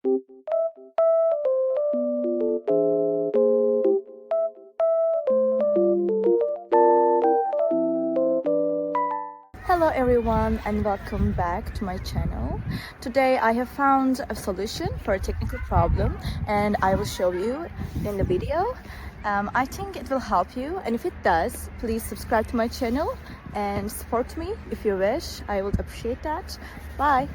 Hello everyone and welcome back to my channel. Today I have found a solution for a technical problem and I will show you in the video. I think it will help you, and if it does, please subscribe to my channel and support me if you wish. I would appreciate that. Bye!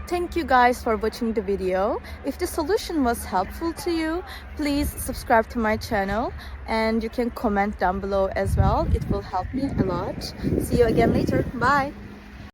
Thank you guys for watching the video. If the solution was helpful to you, please subscribe to my channel and you can comment down below as well. It will help me a lot. See you again later. Bye!